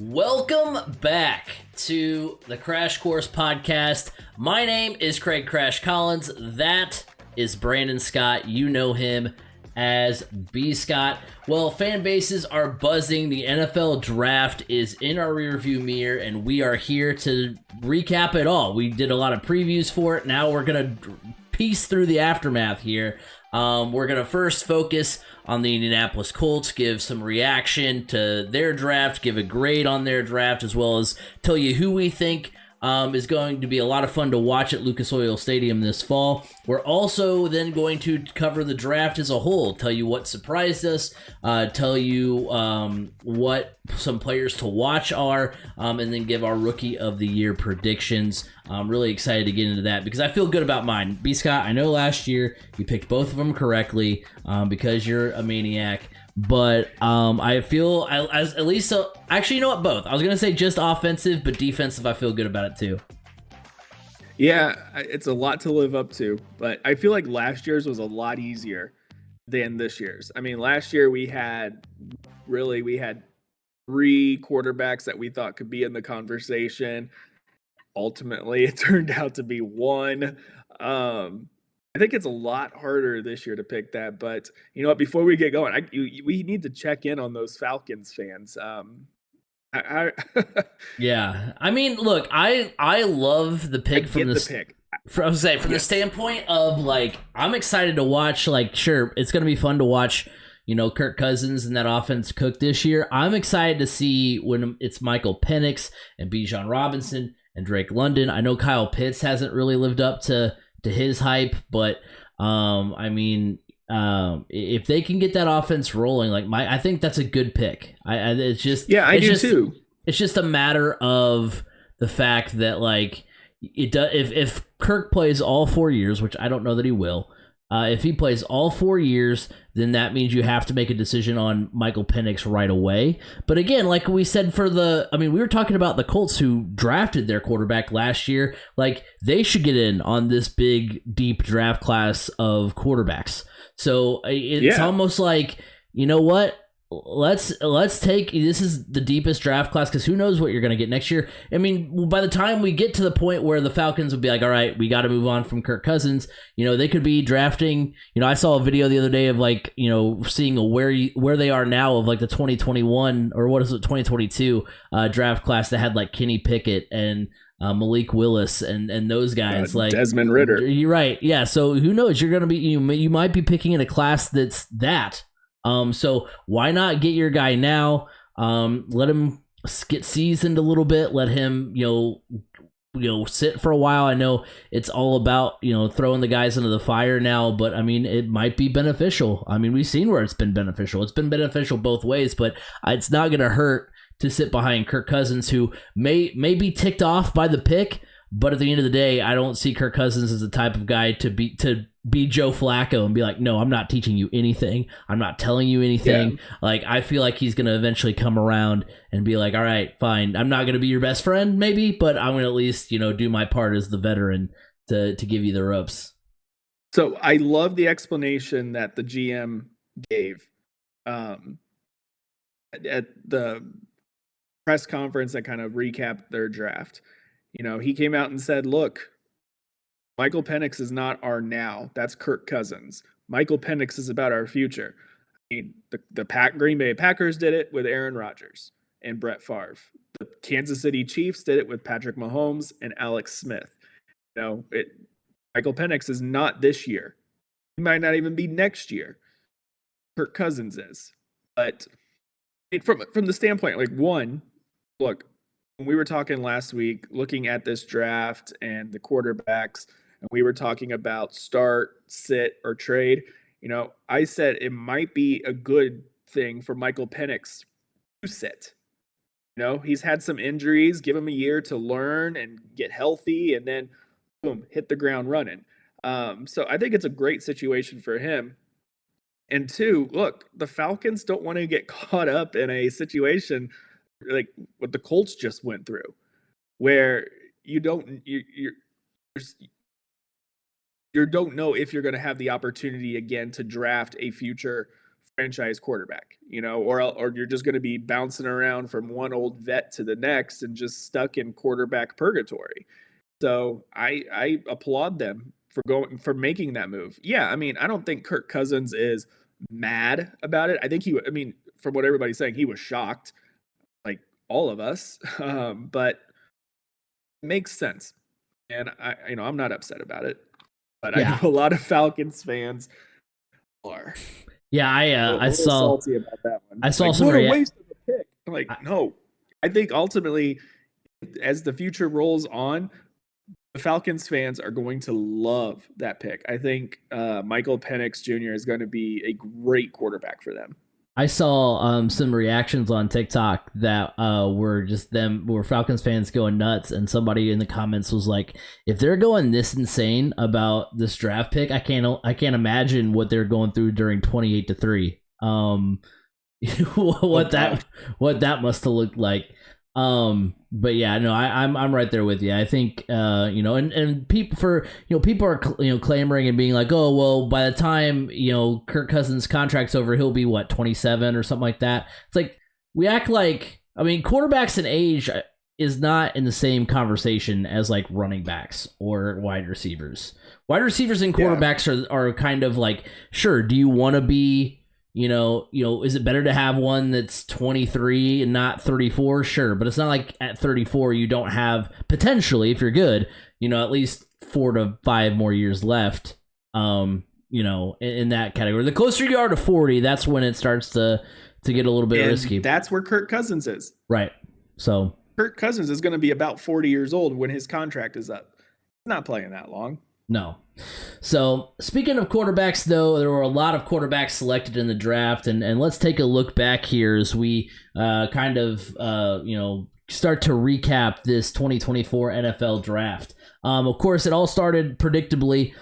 Welcome back to the Crash Course Podcast. My name is Craig Crash Collins. That is Brandon Scott. You know him as B. Scott. Well, fan bases are buzzing. The NFL draft is in our rearview mirror, and we are here to recap it all. We did a lot of previews for it. Now we're going to piece through the aftermath here. We're going to first focus on the Indianapolis Colts, give some reaction to their draft, give a grade on their draft, as well as tell you who we think is going to be a lot of fun to watch at Lucas Oil Stadium this fall. We're also then going to cover the draft as a whole, tell you what surprised us, tell you what some players to watch are, and then give our Rookie of the Year predictions. I'm really excited to get into that because I feel good about mine. B. Scott, I know last year you picked both of them correctly because you're a maniac. But I feel at least so. Actually, you know what? Both. I was gonna say just offensive, but defensive. I feel good about it too. Yeah, it's a lot to live up to, but I feel like last year's was a lot easier than this year's. I mean, last year we had three quarterbacks that we thought could be in the conversation. Ultimately, it turned out to be one. I think it's a lot harder this year to pick that, but you know what? Before we get going, we need to check in on those Falcons fans. I Yeah, I mean, look, I love the pick from get the pick. From the standpoint of like, I'm excited to watch. Like, sure, it's gonna be fun to watch. You know, Kirk Cousins and that offense cook this year. I'm excited to see when it's Michael Penix and Bijan Robinson and Drake London. I know Kyle Pitts hasn't really lived up to his hype, but I mean, if they can get that offense rolling, like I think that's a good pick. It's just I do too. It's just a matter of the fact that like it does. If Kirk plays all 4 years, which I don't know that he will. If he plays all 4 years, then that means you have to make a decision on Michael Penix right away. But again, like we said we were talking about the Colts who drafted their quarterback last year. Like, they should get in on this big, deep draft class of quarterbacks. So it's almost like, you know what? Let's take, this is the deepest draft class because who knows what you're going to get next year. I mean, by the time we get to the point where the Falcons would be like, all right, we got to move on from Kirk Cousins, you know, they could be drafting, you know, I saw a video the other day of like, you know, seeing where they are now of like the 2021 or what is it, 2022 draft class that had like Kenny Pickett and Malik Willis and those guys, like Desmond Ridder. You're right. Yeah. So who knows? You're going to be, you might be picking in a class that's that. So why not get your guy now? Let him get seasoned a little bit. Let him, you know, sit for a while. I know it's all about, you know, throwing the guys into the fire now, but I mean, it might be beneficial. I mean, we've seen where it's been beneficial. It's been beneficial both ways, but it's not going to hurt to sit behind Kirk Cousins, who may be ticked off by the pick, but at the end of the day, I don't see Kirk Cousins as the type of guy to be Joe Flacco and be like, no, I'm not teaching you anything. I'm not telling you anything. Yeah. Like, I feel like he's going to eventually come around and be like, all right, fine. I'm not going to be your best friend, maybe, but I'm going to at least, you know, do my part as the veteran to give you the ropes. So I love the explanation that the GM gave at the press conference that kind of recapped their draft. You know, he came out and said, look, Michael Penix is not our now. That's Kirk Cousins. Michael Penix is about our future. I mean, the Green Bay Packers did it with Aaron Rodgers and Brett Favre. The Kansas City Chiefs did it with Patrick Mahomes and Alex Smith. You know, Michael Penix is not this year. He might not even be next year. Kirk Cousins is. But from the standpoint, like, one, look, when we were talking last week, looking at this draft and the quarterbacks, and we were talking about start, sit, or trade, you know, I said it might be a good thing for Michael Penix to sit. You know, he's had some injuries. Give him a year to learn and get healthy, and then, boom, hit the ground running. So I think it's a great situation for him. And two, look, the Falcons don't want to get caught up in a situation like what the Colts just went through, where you don't know if you're going to have the opportunity again to draft a future franchise quarterback, or you're just going to be bouncing around from one old vet to the next and just stuck in quarterback purgatory. So I applaud them for making that move. Yeah, I mean, I don't think Kirk Cousins is mad about it. I think from what everybody's saying, he was shocked, like all of us. But it makes sense, and I'm not upset about it. But I know a lot of Falcons fans are. Yeah, I saw salty about that one. I saw like, some what a waste of a pick. I'm like, no. I think ultimately, as the future rolls on, the Falcons fans are going to love that pick. I think Michael Penix Jr. is going to be a great quarterback for them. I saw some reactions on TikTok that were Falcons fans going nuts, and somebody in the comments was like, "If they're going this insane about this draft pick, I can't imagine what they're going through during 28-3. What that must have looked like." But yeah, no, I'm right there with you. I think and people are clamoring and being like, oh well, by the time Kirk Cousins' contract's over, he'll be 27 or something like that. It's like we act like, I mean, quarterbacks and age is not in the same conversation as like running backs or wide receivers. Wide receivers and quarterbacks are kind of like, sure, do you want to be is it better to have one that's 23 and not 34? Sure, but it's not like at 34 you don't have, potentially, if you're good, at least 4 to 5 more years left. In that category. The closer you are to 40, that's when it starts to get a little bit risky. That's where Kirk Cousins is. Right. So Kirk Cousins is going to be about 40 years old when his contract is up. He's not playing that long. No. So, speaking of quarterbacks, though, there were a lot of quarterbacks selected in the draft, and let's take a look back here as we start to recap this 2024 NFL draft. Of course, it all started predictably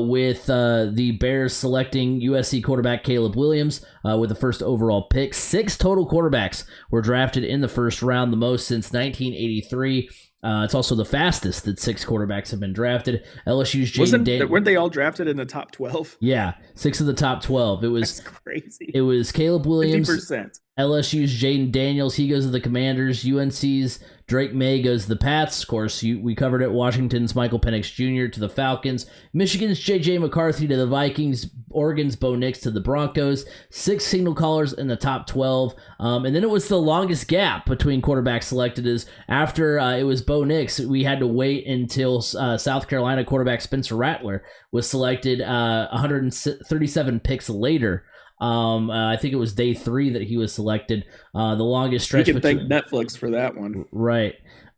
with the Bears selecting USC quarterback Caleb Williams with the first overall pick. 6 total quarterbacks were drafted in the first round, the most since 1983. It's also the fastest that 6 quarterbacks have been drafted. LSU's Jaden Daniels. Weren't they all drafted in the top 12? Yeah, 6 of the top 12. That's crazy. It was Caleb Williams. 50%. LSU's Jaden Daniels, he goes to the Commanders. UNC's Drake May goes to the Pats. Of course, we covered it. Washington's Michael Penix Jr. to the Falcons. Michigan's J.J. McCarthy to the Vikings. Oregon's Bo Nix to the Broncos. 6 signal callers in the top 12. And then it was the longest gap between quarterbacks selected is after it was Bo Nix, we had to wait until South Carolina quarterback Spencer Rattler was selected 137 picks later. I think it was day 3 that he was selected. The longest stretch. You can thank Netflix for that one, right?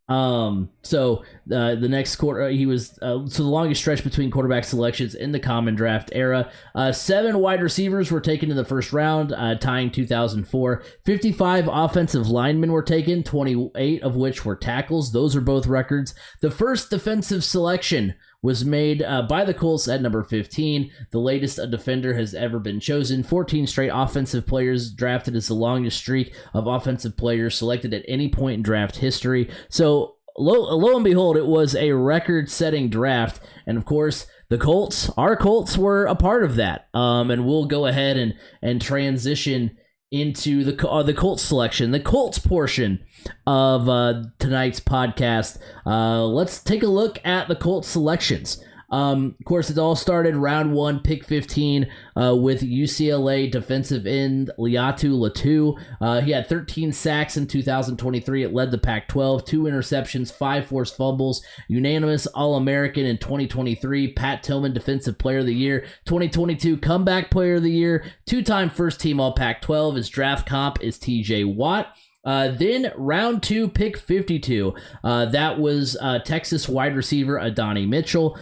So the next quarter, he was so the longest stretch between quarterback selections in the common draft era. 7 wide receivers were taken in the first round, tying 2004. 55 offensive linemen were taken, 28 of which were tackles. Those are both records. The first defensive selection was made by the Colts at number 15, the latest a defender has ever been chosen. 14 straight offensive players drafted is the longest streak of offensive players selected at any point in draft history. So lo and behold, it was a record-setting draft, and of course, our Colts were a part of that. And we'll go ahead and transition into the Colts selection, the Colts portion of tonight's podcast. Let's take a look at the Colts selections. Of course, it all started round 1, pick 15, with UCLA defensive end Liatu Latu. He had 13 sacks in 2023. It led the Pac-12, 2 interceptions, 5 forced fumbles, unanimous All-American in 2023. Pat Tillman, Defensive Player of the Year, 2022 Comeback Player of the Year, 2-time first-team All-Pac-12. His draft comp is T.J. Watt. Then round 2, pick 52. That was Texas wide receiver Adonai Mitchell.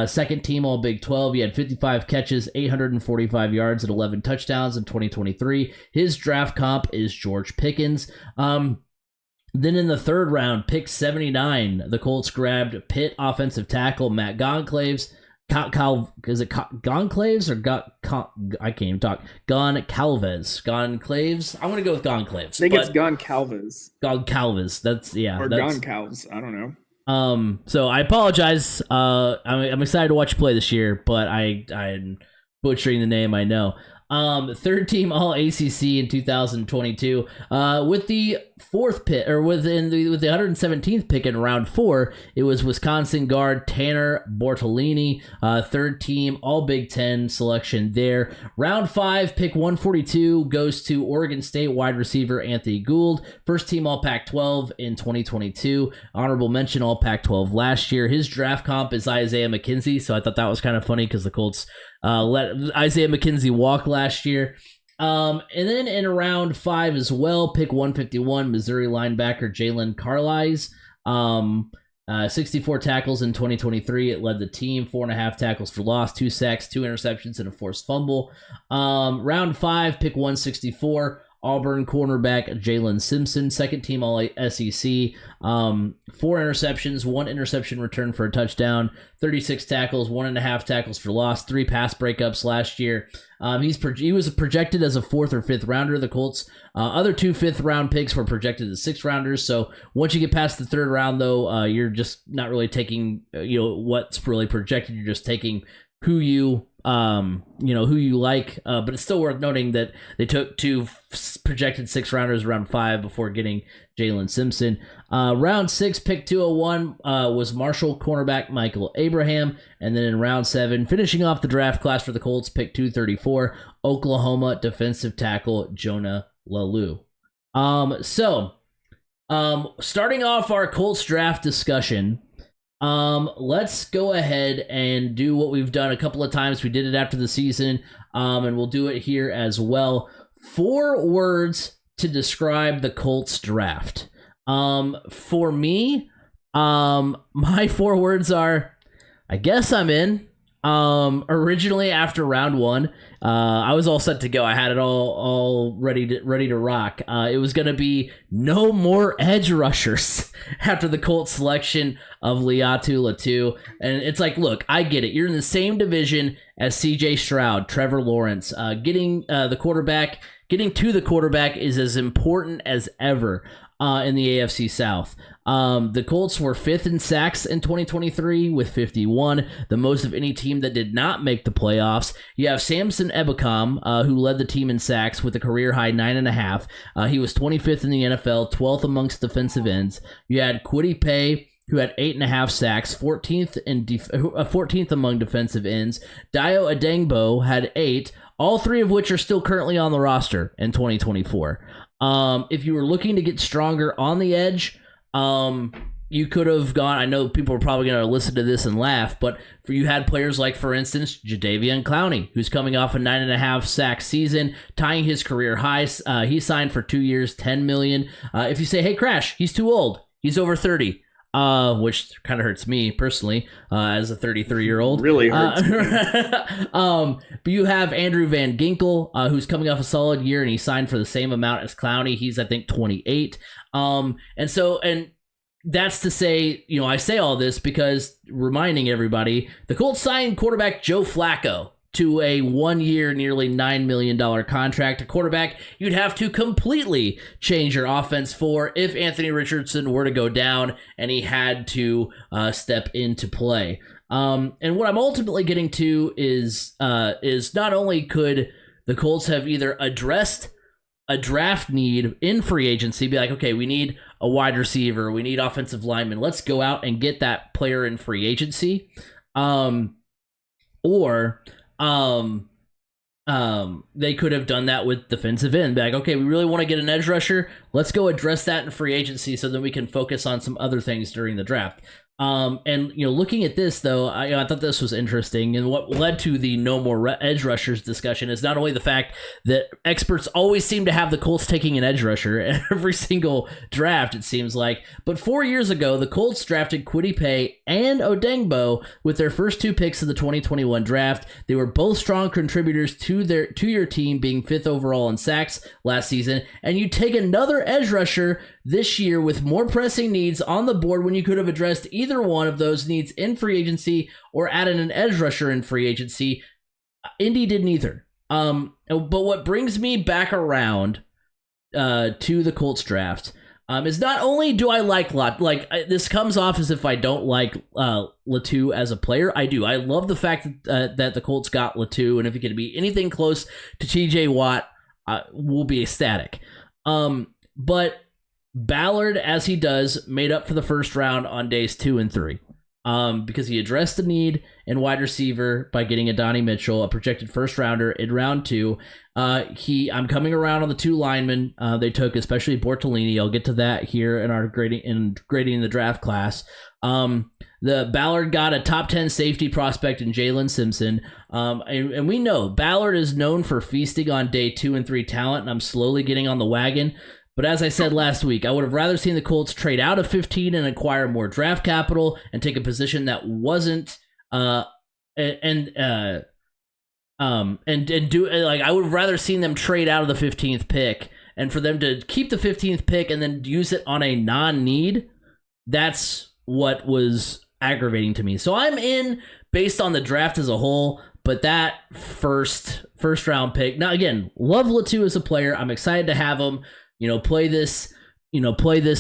Second team All Big 12. He had 55 catches, 845 yards, and 11 touchdowns in 2023. His draft comp is George Pickens. Then in the third round, pick 79, the Colts grabbed Pitt offensive tackle Matt Goncalves. Is it Goncalves or I can't even talk. Goncalves. I want to go with Goncalves. I think it's Goncalves. Goncalves. That's Or Goncalves. I don't know. So I apologize. I'm excited to watch you play this year, but I'm butchering the name. I know. Third team All ACC in 2022. With the fourth pick, or with the 117th pick in round 4, it was Wisconsin guard Tanner Bortolini. Third team All Big Ten selection there. Round 5, pick 142 goes to Oregon State wide receiver Anthony Gould. First team All Pac-12 in 2022. Honorable mention All Pac-12 last year. His draft comp is Isaiah McKenzie, so I thought that was kind of funny because the Colts let Isaiah McKenzie walk last year. And then in round 5 as well, pick 151, Missouri linebacker Jalen Carlisle. 64 tackles in 2023. It led the team, 4.5 tackles for loss, 2 sacks, 2 interceptions, and a forced fumble. Round 5, pick 164, Auburn cornerback Jalen Simpson, second team All SEC, 4 interceptions, 1 interception return for a touchdown, 36 tackles, 1.5 tackles for loss, 3 pass breakups last year. He was projected as a 4th or 5th rounder. The Colts, other 2 5th round picks were projected as 6th rounders. So once you get past the 3rd round, though, you're just not really taking what's really projected. You're just taking who you like, but it's still worth noting that they took 2 projected 6th rounders round 5 before getting Jalen Simpson. Round 6, pick 201 was Marshall cornerback Michael Abraham, and then in round 7, finishing off the draft class for the Colts, pick 234, Oklahoma defensive tackle Jonah Lalu. Starting off our Colts draft discussion. Let's go ahead and do what we've done a couple of times. We did it after the season, and we'll do it here as well. 4 words to describe the Colts draft. For me, my 4 words are, I guess I'm in. Originally after round 1, I was all set to go. I had it all ready to rock. It was going to be no more edge rushers after the Colts selection of Laiatu Latu. And it's like, look, I get it. You're in the same division as CJ Stroud, Trevor Lawrence. Getting to the quarterback is as important as ever in the AFC South. The Colts were 5th in sacks in 2023 with 51, the most of any team that did not make the playoffs. You have Samson Ebukam, who led the team in sacks with a career-high 9.5. He was 25th in the NFL, 12th amongst defensive ends. You had Kwity Paye, who had 8.5 sacks, 14th among defensive ends. Dio Adengbo had 8, all 3 of which are still currently on the roster in 2024. If you were looking to get stronger on the edge, you could have gone, I know people are probably going to listen to this and laugh, but you had players like, for instance, Jadeveon Clowney, who's coming off a 9.5 sack season, tying his career highs. He signed for 2 years, $10 million. If you say, hey, Crash, he's too old, he's over 30. Which kind of hurts me personally, as a 33-year-old. Really hurts. But you have Andrew Van Ginkel, who's coming off a solid year, and he signed for the same amount as Clowney. He's, I think, 28. And that's to say, I say all this because reminding everybody, the Colts signed quarterback Joe Flacco to a 1-year, nearly $9 million contract. A quarterback you'd have to completely change your offense for if Anthony Richardson were to go down and he had to step into play. And what I'm ultimately getting to is not only could the Colts have either addressed a draft need in free agency, be like, okay, we need a wide receiver, we need offensive linemen, let's go out and get that player in free agency. Or they could have done that with defensive end. Be like, okay, we really want to get an edge rusher. Let's go address that in free agency so that we can focus on some other things during the draft. And looking at this though, I thought this was interesting, and what led to the no more edge rushers discussion is not only the fact that experts always seem to have the Colts taking an edge rusher at every single draft, it seems like, but 4 years ago, the Colts drafted Kwity Paye and Odengbo with their first 2 picks of the 2021 draft. They were both strong contributors to your team, being 5th overall in sacks last season, and you take another edge rusher this year with more pressing needs on the board when you could have addressed either one of those needs in free agency or added an edge rusher in free agency. Indy did neither. But what brings me back around to the Colts draft, Is not only do I like this comes off as if I don't like Latu as a player. I do. I love the fact that the Colts got Latu, and if he can be anything close to T.J. Watt, we'll be ecstatic. But Ballard, as he does, made up for the first round on days 2 and 3. Because he addressed the need in wide receiver by getting Adonai Mitchell, a projected first rounder in round 2. I'm coming around on the 2 linemen they took, especially Bortolini. I'll get to that here in our grading the draft class. The Ballard got a top 10 safety prospect in Jalen Simpson. And we know Ballard is known for feasting on day 2 and 3 talent, and I'm slowly getting on the wagon. But as I said last week, I would have rather seen the Colts trade out of 15 and acquire more draft capital and take a position that wasn't I would have rather seen them trade out of the 15th pick, and for them to keep the 15th pick and then use it on a non-need. That's what was aggravating to me. So I'm in based on the draft as a whole, but that first round pick. Now again, love Latu as a player. I'm excited to have him. Play this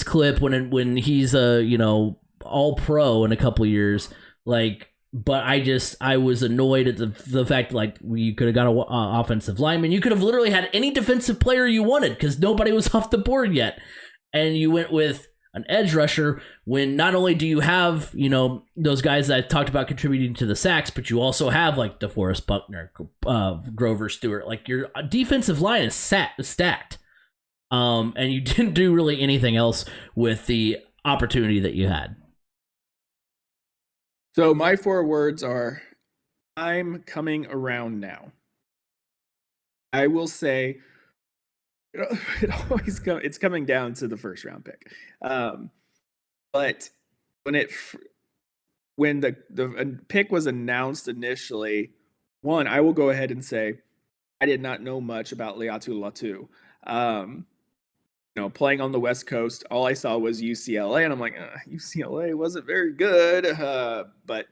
clip when he's all pro in a couple of years. But I was annoyed at the fact you could have got an offensive lineman. You could have literally had any defensive player you wanted because nobody was off the board yet, and you went with an edge rusher when not only do you have those guys that I talked about contributing to the sacks, but you also have DeForest Buckner, Grover Stewart. Your defensive line is stacked. And you didn't do really anything else with the opportunity that you had. So my 4 words are, I'm coming around now. I will say, it's coming down to the first round pick. But when the pick was announced initially, I will go ahead and say I did not know much about Laiatu Latu. Playing on the West Coast, all I saw was UCLA, and I'm like, UCLA wasn't very good. But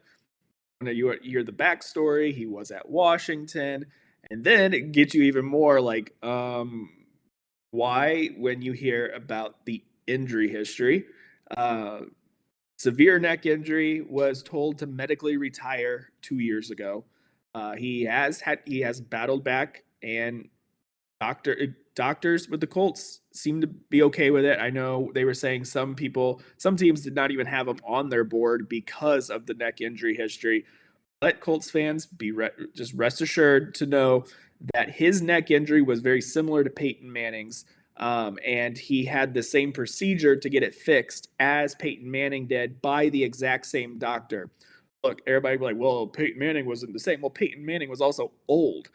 you hear the backstory, he was at Washington, and then it gets you even more why when you hear about the injury history. Severe neck injury, was told to medically retire 2 years ago. He has battled back, and doctors with the Colts seem to be okay with it. I know they were saying some teams did not even have him on their board because of the neck injury history. Let Colts fans just rest assured to know that his neck injury was very similar to Peyton Manning's, and he had the same procedure to get it fixed as Peyton Manning did by the exact same doctor. Look, everybody be like, well, Peyton Manning wasn't the same. Well, Peyton Manning was also old.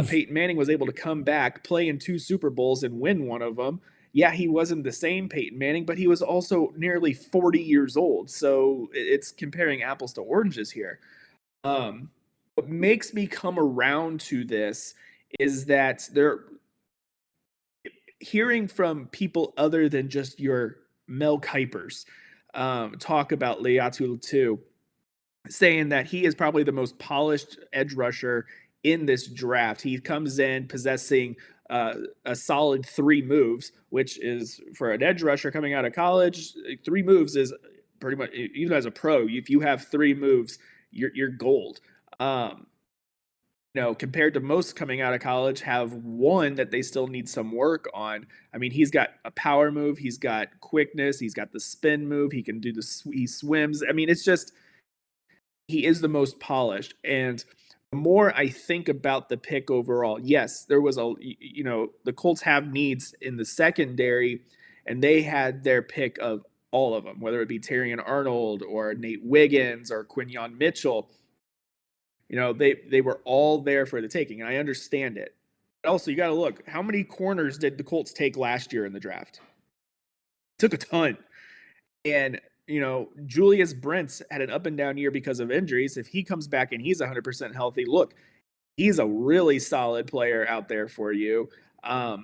Peyton Manning was able to come back, play in 2 Super Bowls, and win one of them. Yeah, he wasn't the same Peyton Manning, but he was also nearly 40 years old. So it's comparing apples to oranges here. What makes me come around to this is that they're hearing from people other than just your Mel Kipers talk about Laiatu Latu, saying that he is probably the most polished edge rusher in this draft. He comes in possessing a solid 3 moves, which is, for an edge rusher coming out of college, 3 moves is pretty much, even as a pro, if you have 3 moves, you're gold. Compared to most coming out of college have 1 that they still need some work on. I mean, he's got a power move, he's got quickness, he's got the spin move, he can do he swims. I mean, it's just, he is the most polished. And the more I think about the pick overall, yes, there was the Colts have needs in the secondary, and they had their pick of all of them, whether it be Terrion Arnold or Nate Wiggins or Quinyon Mitchell. They were all there for the taking, and I understand it. But also, you got to look, how many corners did the Colts take last year in the draft? Took a ton. And Julius Brents had an up and down year because of injuries. If he comes back and he's 100% healthy, look, he's a really solid player out there for you. But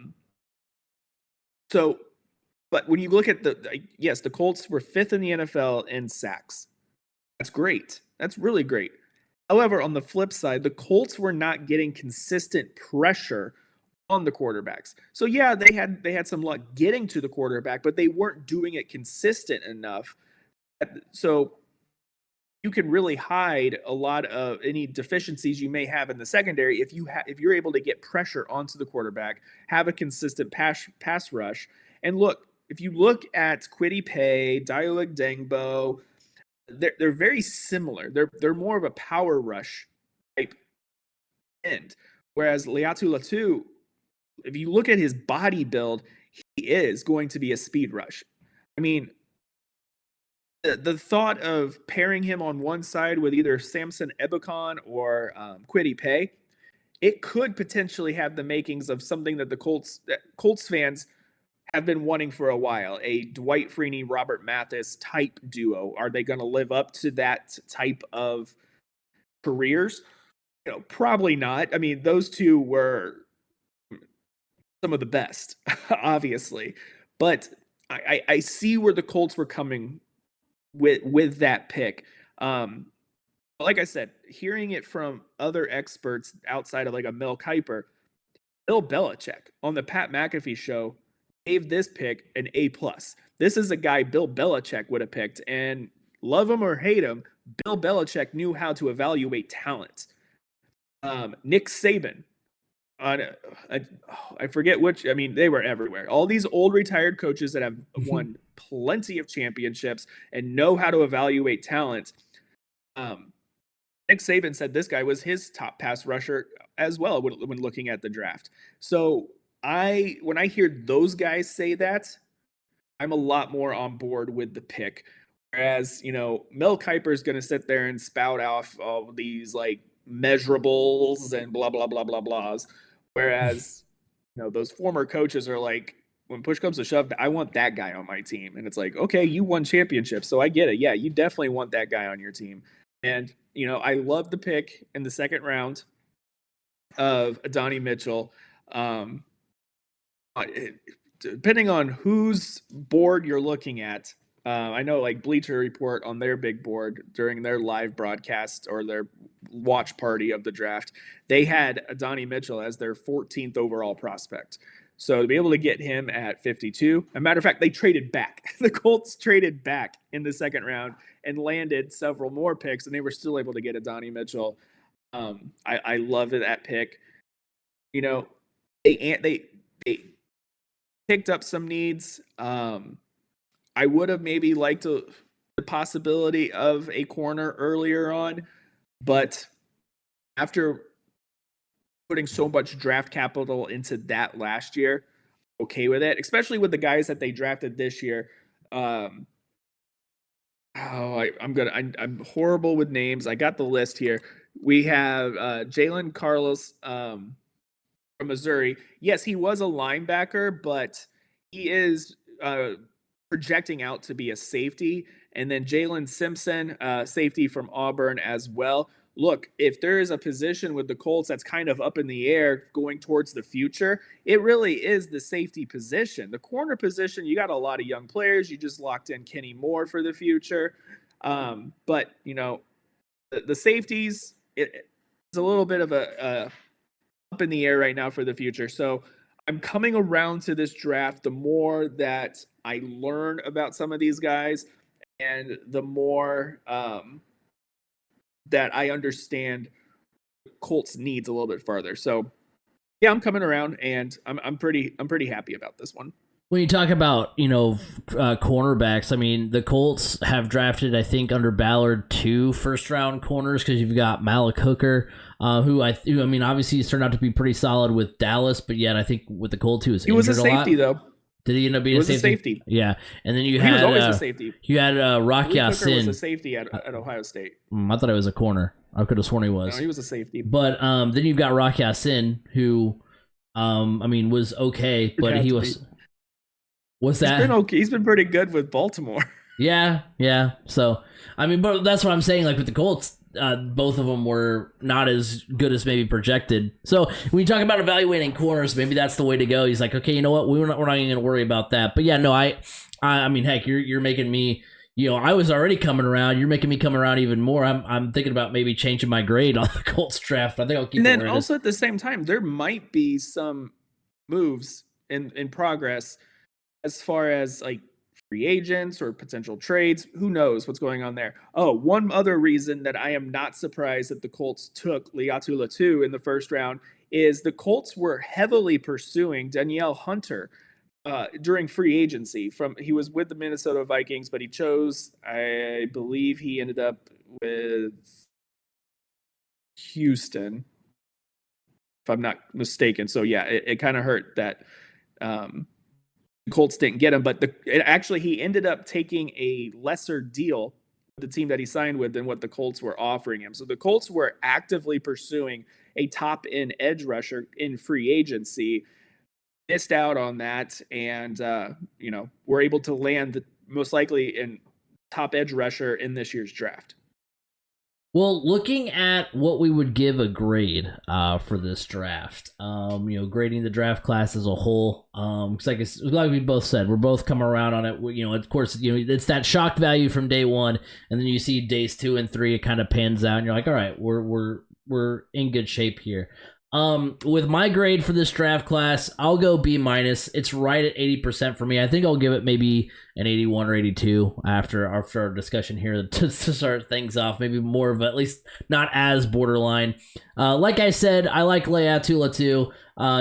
when you look at the Colts were 5th in the NFL in sacks. That's great. That's really great. However, on the flip side, the Colts were not getting consistent pressure on the quarterbacks. So yeah, they had some luck getting to the quarterback, but they weren't doing it consistent enough. So you can really hide a lot of any deficiencies you may have in the secondary if you're able to get pressure onto the quarterback, have a consistent pass rush. And look, if you look at Kwity Paye, Dialog Dengbo, they're very similar. They're more of a power rush type end. Whereas Liatu Latu, if you look at his body build, he is going to be a speed rush. I mean, the thought of pairing him on one side with either Samson Ebukam or Kwity Paye, it could potentially have the makings of something that Colts fans have been wanting for a while, a Dwight Freeney, Robert Mathis type duo. Are they going to live up to that type of careers? Probably not. I mean, those two were some of the best, obviously, but I see where the Colts were coming with that pick. Like I said, hearing it from other experts outside of like a Mel Kiper, Bill Belichick on the Pat McAfee show gave this pick an A+. This is a guy Bill Belichick would have picked, and love him or hate him, Bill Belichick knew how to evaluate talent. Nick Saban, I forget which. I mean, they were everywhere. All these old retired coaches that have won plenty of championships and know how to evaluate talent. Nick Saban said this guy was his top pass rusher as well when looking at the draft. So when I hear those guys say that, I'm a lot more on board with the pick. Whereas, Mel Kiper is going to sit there and spout off all these like measurables and blah, blah, blah, blah, blahs. Whereas, those former coaches are like, when push comes to shove, I want that guy on my team. And it's like, okay, you won championships, so I get it. Yeah, you definitely want that guy on your team. And, I love the pick in the second round of Adonai Mitchell. Depending on whose board you're looking at, I know like Bleacher Report on their big board during their live broadcast or their watch party of the draft, they had Adonai Mitchell as their 14th overall prospect. So to be able to get him at 52, as a matter of fact, they traded back. The Colts traded back in the second round and landed several more picks, and they were still able to get Adonai Mitchell. I love that pick. They picked up some needs. I would have maybe liked the possibility of a corner earlier on, but after putting so much draft capital into that last year, okay with it, especially with the guys that they drafted this year. I'm horrible with names. I got the list here. We have Jalen Carlos from Missouri. Yes, he was a linebacker, but he is projecting out to be a safety. And then Jalen Simpson, safety from Auburn as well. Look, if there is a position with the Colts that's kind of up in the air going towards the future, it really is the safety position. The corner position, you got a lot of young players. You just locked in Kenny Moore for the future. But, the safeties, it's a little bit of a up in the air right now for the future. So I'm coming around to this draft the more that I learn about some of these guys and the more that I understand Colts needs a little bit further. So yeah, I'm coming around and I'm pretty happy about this one. When you talk about, cornerbacks, I mean, the Colts have drafted, I think, under Ballard 2 first-round corners because you've got Malik Hooker, who obviously he's turned out to be pretty solid with Dallas, but yet I think with the Colts he was a safety though. Did he end up being a safety? Yeah, and then he was always a safety. You had Rock Ya-Sin. Was a safety at Ohio State. I thought it was a corner. I could have sworn he was. No, he was a safety. But then you've got Rock Ya-Sin, who, was okay, but he was. What's that? He's been okay. He's been pretty good with Baltimore. Yeah. So, but that's what I'm saying. Like with the Colts, both of them were not as good as maybe projected. So when you talk about evaluating corners, maybe that's the way to go. He's like, okay, you know what? We're not even going to worry about that. But yeah, no, I mean, heck, you're making me. I was already coming around. You're making me come around even more. I'm thinking about maybe changing my grade on the Colts draft. I think I'll keep. And then also at the same time, there might be some moves in progress as far as like free agents or potential trades. Who knows what's going on there? Oh, one other reason that I am not surprised that the Colts took Liatu Latu in the first round is the Colts were heavily pursuing Danielle Hunter during free agency. He was with the Minnesota Vikings, but he chose, I believe, he ended up with Houston, if I'm not mistaken. So yeah, it kind of hurt that the Colts didn't get him, but actually he ended up taking a lesser deal with the team that he signed with than what the Colts were offering him. So the Colts were actively pursuing a top end edge rusher in free agency, missed out on that, and were able to land the most likely in top edge rusher in this year's draft. Well, looking at what we would give a grade for this draft, grading the draft class as a whole, because like we both said, we're both coming around on it. Of course, it's that shock value from day one, and then you see days 2 and 3, it kind of pans out, and you're like, all right, we're in good shape here. With my grade for this draft class, I'll go B-. It's right at 80% for me. I think I'll give it maybe an 81 or 82 after our discussion here to start things off. Maybe more of at least not as borderline. Like I said, I like Liatu Latu.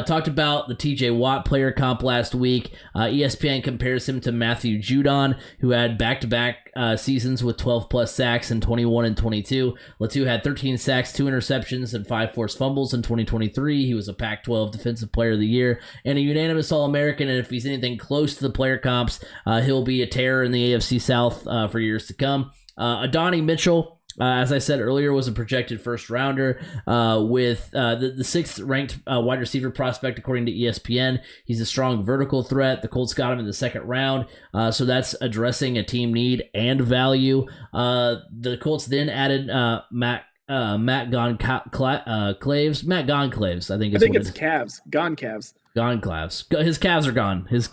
Talked about the TJ Watt player comp last week. ESPN compares him to Matthew Judon, who had back-to-back seasons with 12 plus sacks in 21 and 22. Latu had 13 sacks, 2 interceptions, and 5 forced fumbles in 2023. He was a Pac-12 Defensive Player of the Year and a unanimous All-American. And if he's anything close to the player comps, he'll be a terror in the AFC South for years to come. Adonai Mitchell, as I said earlier, was a projected first rounder with the 6th ranked wide receiver prospect according to ESPN. He's a strong vertical threat. The Colts got him in the 2nd round, so that's addressing a team need and value. The Colts then added Matt Goncalves. Matt Goncalves, I think. I think it's calves. Goncalves. Goncalves. His calves are gone. That's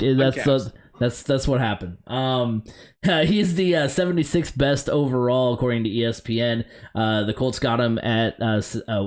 what happened. He's the 76th best overall according to ESPN. The Colts got him at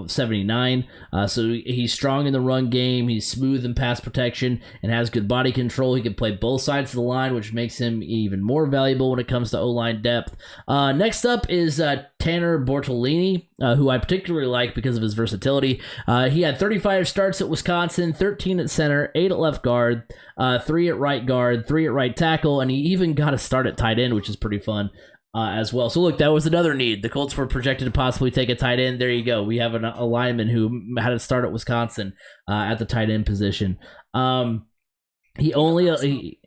79. So he's strong in the run game. He's smooth in pass protection and has good body control. He can play both sides of the line, which makes him even more valuable when it comes to O-line depth. Next up is Tanner Bortolini, who I particularly like because of his versatility. He had 35 starts at Wisconsin, 13 at center, 8 at left guard, 3 at right guard, 3 at right tackle, and he even got a start at tight end, which is pretty fun as well. So look, that was another need. The Colts were projected to possibly take a tight end. There you go. We have a lineman who had a start at Wisconsin at the tight end position. He only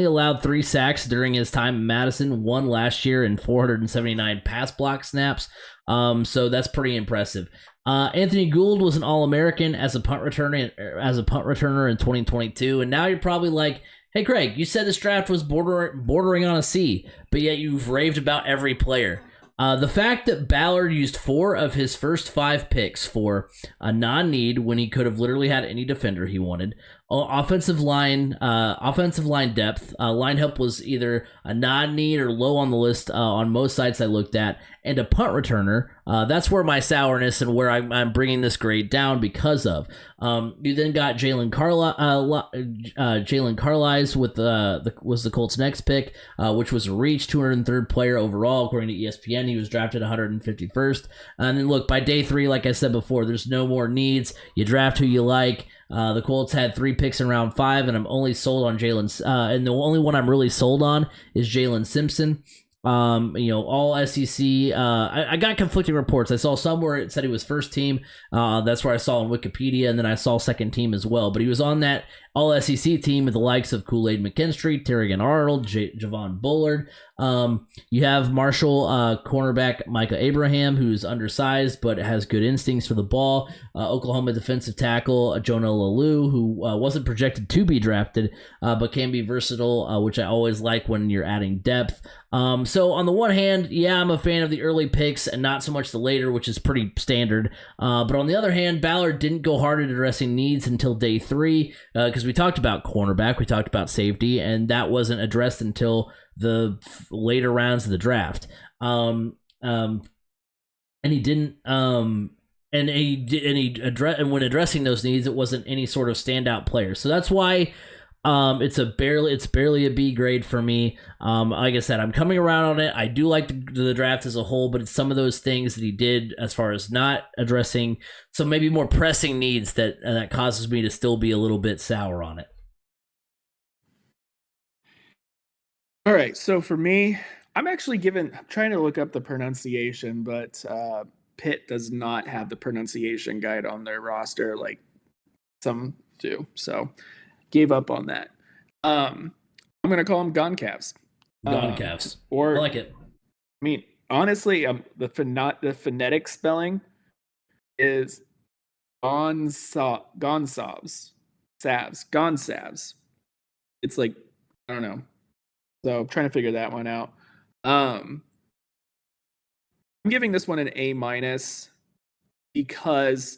allowed 3 sacks during his time in Madison, 1 last year, and 479 pass block snaps. So that's pretty impressive. Anthony Gould was an All-American as a punt returner in 2022, and now you're probably like, hey, Craig, you said this draft was bordering on a C, but yet you've raved about every player. The fact that Ballard used 4 of his first 5 picks for a non-need when he could have literally had any defender he wanted. Offensive line depth. Line help was either a non-need or low on the list on most sites I looked at. And a punt returner. That's where my sourness and where I'm bringing this grade down because of. You then got Jalen Carlies was the Colts' next pick, which was a reach, 203rd player overall according to ESPN. He was drafted 151st. And then look, by day 3, like I said before, there's no more needs. You draft who you like. The Colts had 3 picks in round 5, and I'm only sold on Jalen. And the only one I'm really sold on is Jalen Simpson. All SEC. I got conflicting reports. I saw some where it said he was first team. That's where I saw on Wikipedia, and then I saw second team as well. But he was on that All SEC team with the likes of Kool-Aid McKinstry, Terrigan Arnold, Javon Bullard. You have Marshall cornerback Micah Abraham, who's undersized but has good instincts for the ball. Oklahoma defensive tackle Jonah Lalu, who wasn't projected to be drafted, but can be versatile, which I always like when you're adding depth. So on the one hand, yeah, I'm a fan of the early picks and not so much the later, which is pretty standard. But on the other hand, Ballard didn't go hard at addressing needs until day 3, because we talked about cornerback, we talked about safety, and that wasn't addressed until the later rounds of the draft. And he didn't and when addressing those needs, it wasn't any sort of standout player. So that's why it's barely a B grade for me. Like I said, I'm coming around on it. I do like the draft as a whole, but it's some of those things that he did as far as not addressing some maybe more pressing needs that causes me to still be a little bit sour on it. All right, so for me, I'm trying to look up the pronunciation, but Pitt does not have the pronunciation guide on their roster like some do. So gave up on that. I'm gonna call them Gun Calves. Gone Cavs. Or I like it. I mean, honestly, the phonetic spelling is Gonsavs. Gonsavs. It's like, I don't know. So I'm trying to figure that one out. I'm giving this one an A minus because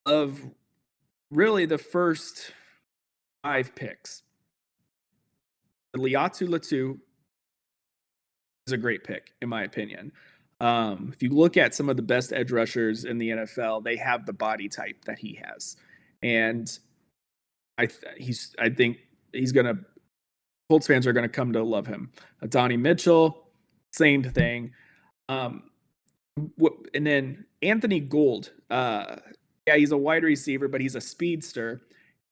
of really the first 5 picks. Liatu Latu is a great pick, in my opinion. If you look at some of the best edge rushers in the NFL, they have the body type that he has, and I think he's gonna. Colts fans are gonna come to love him. Donnie Mitchell, same thing. And then Anthony Gould. Yeah, he's a wide receiver, but he's a speedster.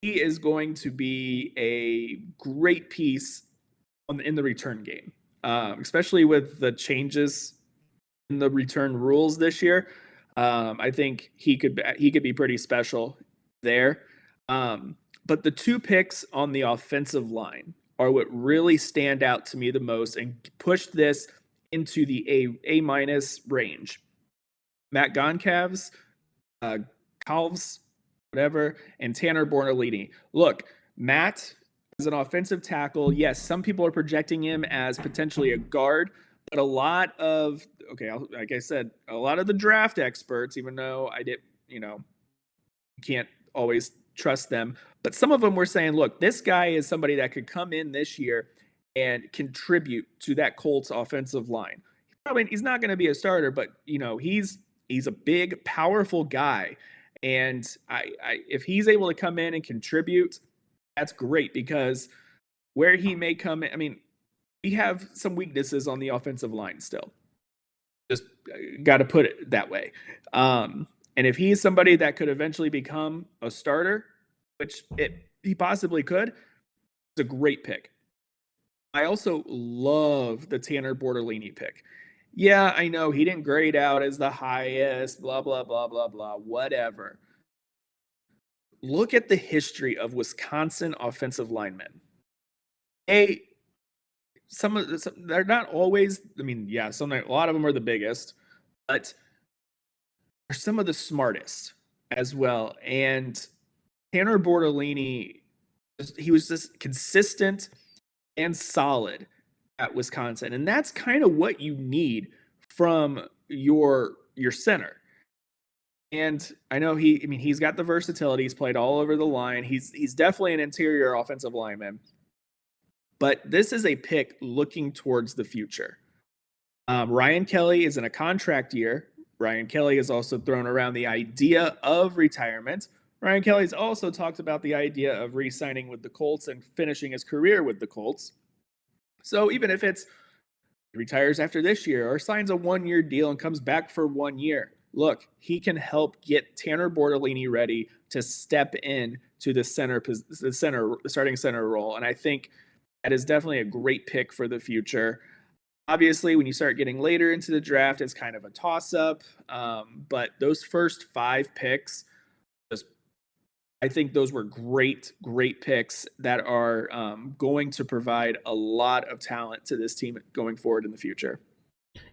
He is going to be a great piece in the return game, especially with the changes in the return rules this year. I think he could be pretty special there. But the 2 picks on the offensive line are what really stand out to me the most and push this into the A minus range. Matt Goncalves, Calves, whatever, and Tanner Bornolini. Look, Matt is an offensive tackle. Yes, some people are projecting him as potentially a guard, but like I said, a lot of the draft experts, even though can't always trust them, but some of them were saying, look, this guy is somebody that could come in this year and contribute to that Colts offensive line. He's not going to be a starter, but he's a big, powerful guy. And if he's able to come in and contribute, that's great, because where he may come in, we have some weaknesses on the offensive line still. Just got to put it that way. And if he's somebody that could eventually become a starter, which he possibly could, it's a great pick. I also love the Tanner Bortolini pick. Yeah, I know he didn't grade out as the highest, blah, blah, blah, blah, blah, whatever. Look at the history of Wisconsin offensive linemen. They're not always, a lot of them are the biggest, but are some of the smartest as well. And Tanner Bortolini, he was just consistent and solid at Wisconsin. And that's kind of what you need from your center. And I know he's got the versatility. He's played all over the line. He's definitely an interior offensive lineman. But this is a pick looking towards the future. Ryan Kelly is in a contract year. Ryan Kelly has also thrown around the idea of retirement. Ryan Kelly's also talked about the idea of re-signing with the Colts and finishing his career with the Colts. So even if it's retires after this year or signs a 1-year deal and comes back for 1 year, look, he can help get Tanner Bortolini ready to step in to the starting center role. And I think that is definitely a great pick for the future. Obviously, when you start getting later into the draft, it's kind of a toss-up. But those first 5 picks, I think those were great picks that are going to provide a lot of talent to this team going forward in the future.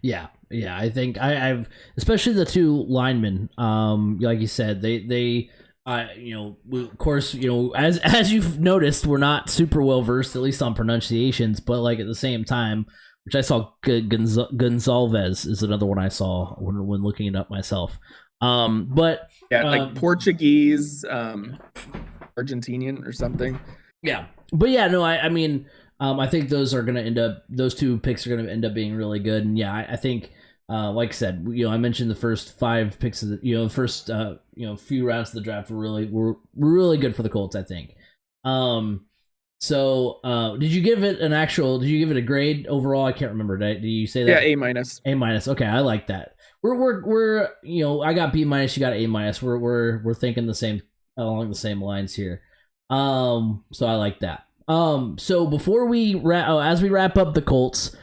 Yeah. I think I've especially the 2 linemen. Like you said, they of course, as you've noticed, we're not super well versed, at least on pronunciations. But like at the same time, which I saw, Gonzalez is another one I saw when looking it up myself. But yeah, like Portuguese, Argentinian or something. Yeah, but yeah, no, I think those 2 picks are gonna end up being really good, and yeah, I think Like I said, I mentioned the first 5 picks of the first few rounds of the draft were really good for the Colts, I think. So did you give it a grade overall? I can't remember. Did you say that? Yeah, A minus. A minus. Okay, I like that. We're I got B minus, you got A minus. We're thinking the same along the same lines here. So I like that. So before as we wrap up the Colts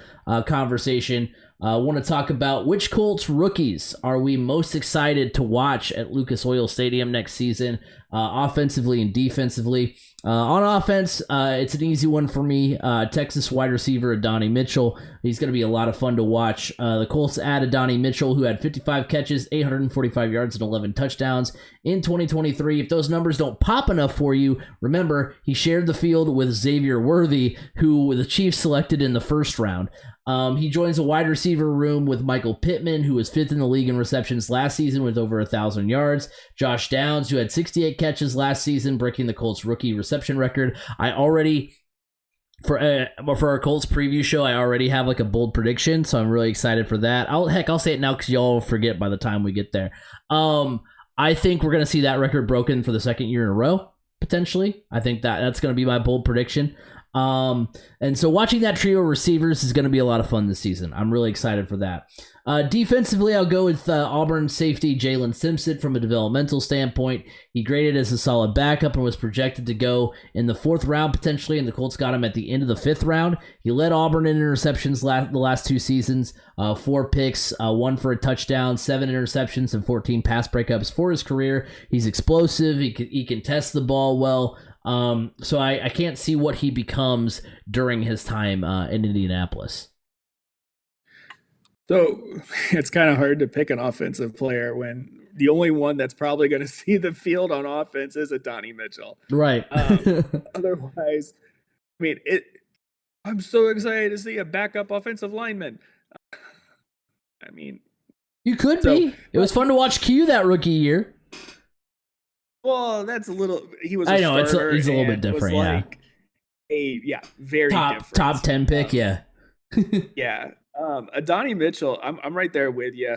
conversation, I want to talk about which Colts rookies are we most excited to watch at Lucas Oil Stadium next season, offensively and defensively. On offense, it's an easy one for me. Texas wide receiver Adonai Mitchell. He's going to be a lot of fun to watch. The Colts add Adonai Mitchell, who had 55 catches, 845 yards, and 11 touchdowns in 2023. If those numbers don't pop enough for you, remember, he shared the field with Xavier Worthy, who the Chiefs selected in the first round. He joins a wide receiver room with Michael Pittman, who was 5th in the league in receptions last season with over 1,000 yards. Josh Downs, who had 68 catches last season, breaking the Colts rookie reception record. For our Colts preview show, I already have like a bold prediction, so I'm really excited for that. I'll say it now because y'all will forget by the time we get there. I think we're going to see that record broken for the second year in a row, potentially. I think that's going to be my bold prediction. And so watching that trio of receivers is going to be a lot of fun this season. I'm really excited for that. Defensively, I'll go with Auburn safety Jalen Simpson. From a developmental standpoint, he graded as a solid backup and was projected to go in the 4th round potentially, and the Colts got him at the end of the 5th round. He led Auburn in interceptions the last 2 seasons, 4 picks, 1 for a touchdown, 7 interceptions, and 14 pass breakups for his career. He's explosive. He can test the ball well. So I can't see what he becomes during his time in Indianapolis. So it's kind of hard to pick an offensive player when the only one that's probably going to see the field on offense is Adonai Mitchell. Right. Otherwise, I mean, I'm so excited to see a backup offensive lineman. I mean, you could be. It was fun to watch Q that rookie year. Well, that's a little. He was. I know he's a little bit different. Like very different. Top 10 pick. Yeah. Yeah. Adonai Mitchell, I'm right there with you.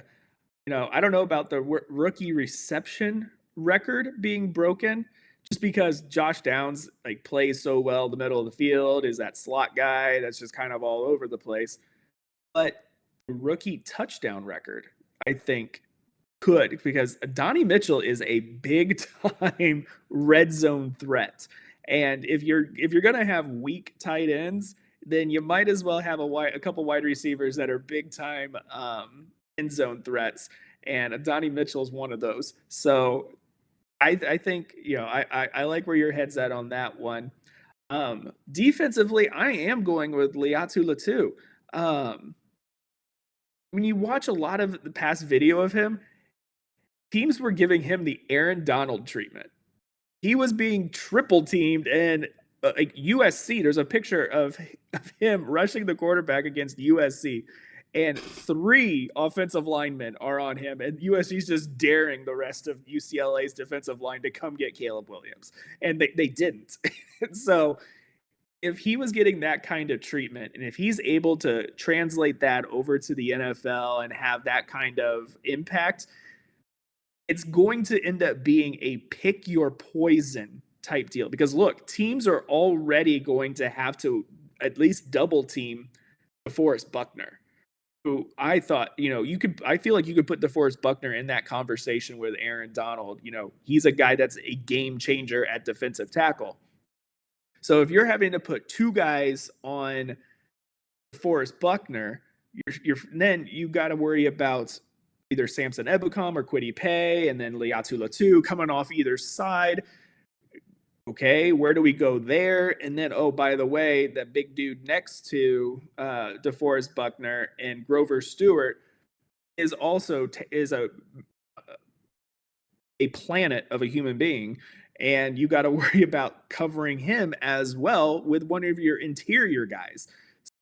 I don't know about the rookie reception record being broken, just because Josh Downs plays so well in the middle of the field, is that slot guy that's just kind of all over the place. But the rookie touchdown record, I think, could, because Adonai Mitchell is a big time red zone threat. And if you're going to have weak tight ends, then you might as well have a couple wide receivers that are big time end zone threats. And Adonai Mitchell is one of those. So I think, I like where your head's at on that one. Defensively, I am going with Liatu Latu. When you watch a lot of the past video of him, teams were giving him the Aaron Donald treatment. He was being triple teamed, and USC, there's a picture of him rushing the quarterback against USC, and 3 offensive linemen are on him, and USC's just daring the rest of UCLA's defensive line to come get Caleb Williams, and they didn't. So if he was getting that kind of treatment, and if he's able to translate that over to the NFL and have that kind of impact, it's going to end up being a pick your poison type deal. Because look, teams are already going to have to at least double team DeForest Buckner, who I thought, I feel like you could put DeForest Buckner in that conversation with Aaron Donald. He's a guy that's a game changer at defensive tackle. So if you're having to put 2 guys on DeForest Buckner, then you got to worry about either Samson Ebukam or Kwity Paye, and then Liatu Latu coming off either side. Okay, where do we go there? And then, oh, by the way, that big dude next to DeForest Buckner and Grover Stewart is also is a planet of a human being, and you got to worry about covering him as well with one of your interior guys.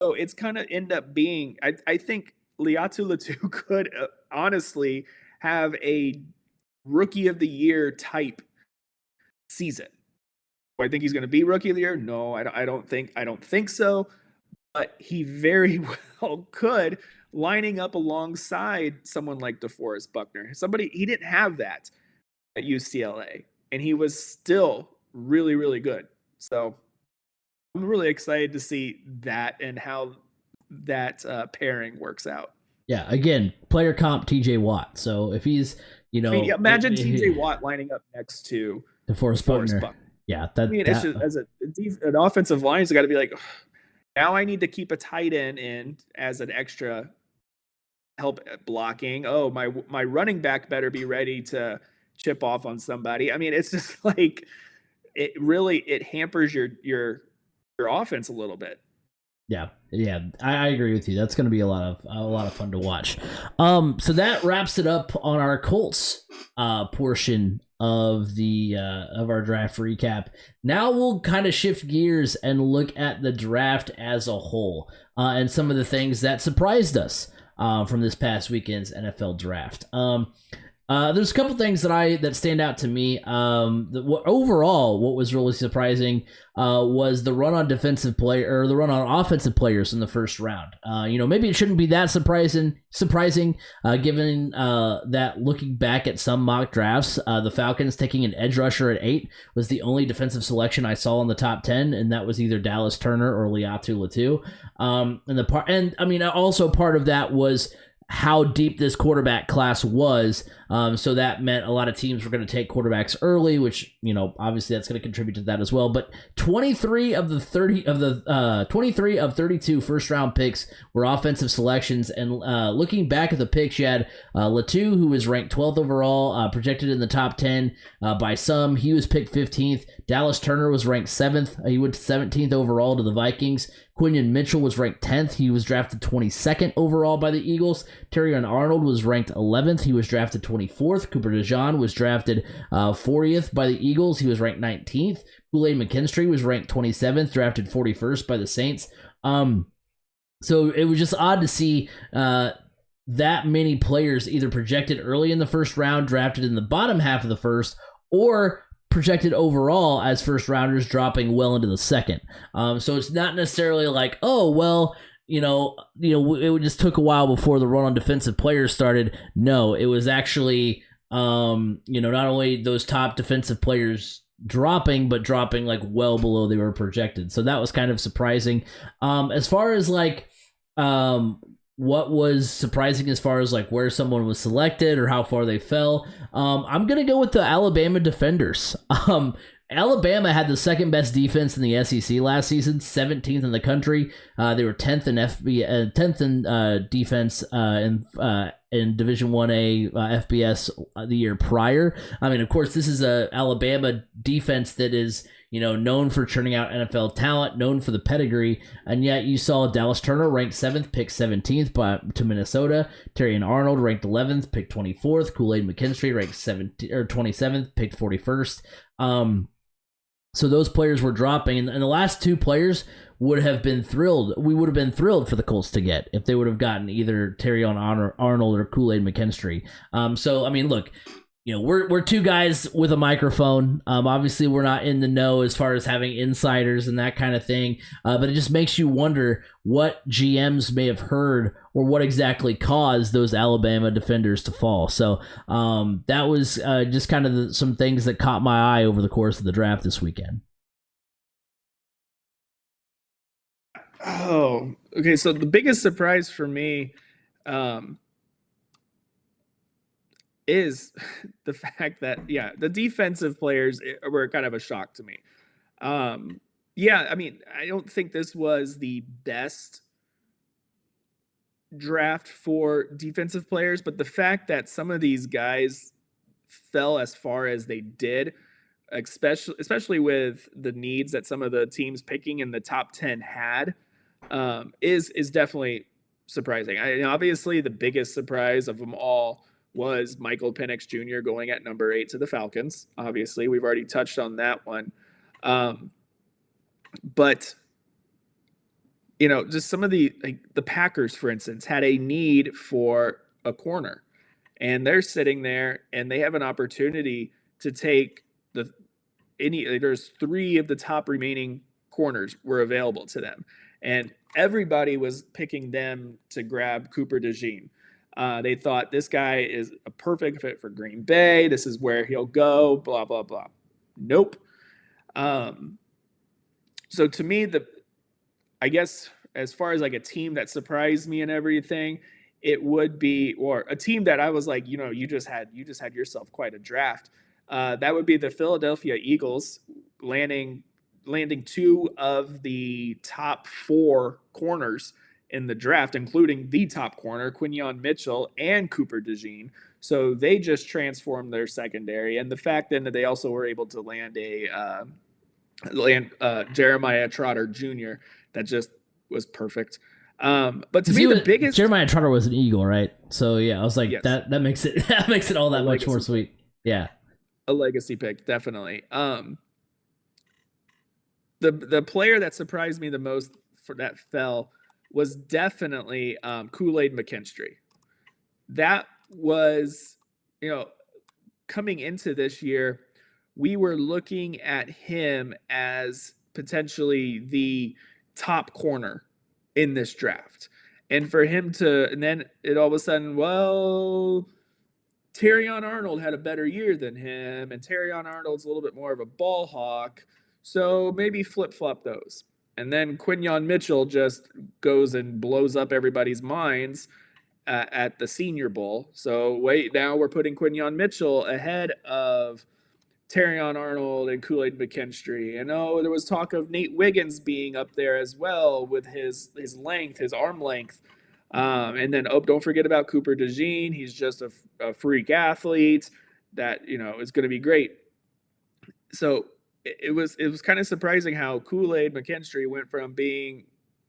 So it's kind of end up being, I think Liatu Latu could honestly have a rookie of the year type season. Do I think he's going to be rookie of the year? No, I don't think so. But he very well could lining up alongside someone like DeForest Buckner. He didn't have that at UCLA, and he was still really, really good. So I'm really excited to see that and how that pairing works out. Yeah, again, player comp TJ Watt. So if he's, imagine TJ Watt lining up next to DeForest Buckner. Yeah, it's just as an offensive line's got to be like, now I need to keep a tight end in as an extra help blocking. Oh, my running back better be ready to chip off on somebody. I mean, it's just like it hampers your offense a little bit. Yeah, I agree with you. That's going to be a lot of fun to watch. So that wraps it up on our Colts portion of our draft recap. Now we'll kind of shift gears and look at the draft as a whole and some of the things that surprised us from this past weekend's NFL draft. There's a couple things that stand out to me. Overall, what was really surprising was the run on offensive players in the first round. Maybe it shouldn't be that surprising, given that looking back at some mock drafts, the Falcons taking an edge rusher at 8 was the only defensive selection I saw in the top 10, and that was either Dallas Turner or Liatu Latu. Also part of that was how deep this quarterback class was. So that meant a lot of teams were going to take quarterbacks early, which, obviously that's going to contribute to that as well. But 23 of 32 first round picks were offensive selections. And looking back at the picks, you had Latu, who was ranked 12th overall, projected in the top 10 by some. He was picked 15th. Dallas Turner was ranked 7th. He went to 17th overall to the Vikings. Quinion Mitchell was ranked 10th. He was drafted 22nd overall by the Eagles. Terrion Arnold was ranked 11th. He was drafted 24th. Cooper DeJean was drafted 40th by the Eagles. He was ranked 19th. Kool-Aid McKinstry was ranked 27th, drafted 41st by the Saints. So it was just odd to see that many players either projected early in the first round, drafted in the bottom half of the first, or projected overall as first rounders dropping well into the second. So it's not necessarily like, oh, well, it just took a while before the run on defensive players started. No, it was actually, not only those top defensive players dropping, but dropping like well below they were projected. So that was kind of surprising. As far as like, what was surprising as far as like where someone was selected or how far they fell, I'm going to go with the Alabama defenders. Alabama had the second best defense in the SEC last season, 17th in the country. They were 10th in10th in defense in Division 1A FBS the year prior. I mean, of course, this is a Alabama defense that is, known for churning out NFL talent, known for the pedigree, and yet you saw Dallas Turner ranked 7th, picked 17th to Minnesota. Terrion Arnold ranked 11th, picked 24th. Kool-Aid McKinstry ranked 27th, picked 41st. So those players were dropping, and the last two players would have been thrilled. We would have been thrilled for the Colts to get if they would have gotten either Terrion Arnold or Kool-Aid McKinstry. So I mean, look, we're two guys with a microphone. Obviously, we're not in the know as far as having insiders and that kind of thing. But it just makes you wonder what GMs may have heard or what exactly caused those Alabama defenders to fall. So that was just kind of some things that caught my eye over the course of the draft this weekend. Oh, okay. So the biggest surprise for me is the fact that, the defensive players were kind of a shock to me. I mean, I don't think this was the best draft for defensive players, but the fact that some of these guys fell as far as they did, especially with the needs that some of the teams picking in the top 10 had, is definitely surprising. Obviously, the biggest surprise of them all was Michael Penix Jr. going at number 8 to the Falcons. Obviously, we've already touched on that one. But just some of the Packers, for instance, had a need for a corner, and they're sitting there and they have an opportunity to take there's 3 of the top remaining corners were available to them. and everybody was picking them to grab Cooper DeJean. They thought this guy is a perfect fit for Green Bay. This is where he'll go. Blah blah blah. Nope. So to me, I guess as far as like a team that surprised me and everything, it would be, or a team that I was like, you just had yourself quite a draft. That would be the Philadelphia Eagles landing two of the top 4 corners in the draft, including the top corner, Quinyon Mitchell and Cooper DeJean. So they just transformed their secondary, and the fact then that they also were able to land Jeremiah Trotter Jr. That just was perfect. But to me, the biggest Jeremiah Trotter was an Eagle, right? So yeah, I was like, yes, that makes it all that much more sweet. Yeah, a legacy pick, definitely. The player that surprised me the most for that fell was definitely Kool-Aid McKinstry. That was, coming into this year, we were looking at him as potentially the top corner in this draft. And for him and then it all of a sudden, well, Terrion Arnold had a better year than him, and Terrion Arnold's a little bit more of a ball hawk. So maybe flip-flop those. And then Quinyon Mitchell just goes and blows up everybody's minds at the Senior Bowl. So wait, now we're putting Quinyon Mitchell ahead of Terrion Arnold and Kool-Aid McKinstry. And there was talk of Nate Wiggins being up there as well with his length, his arm length. And then don't forget about Cooper DeJean. He's just a freak athlete that is going to be great. So it was kind of surprising how Kool-Aid McKinstry went from being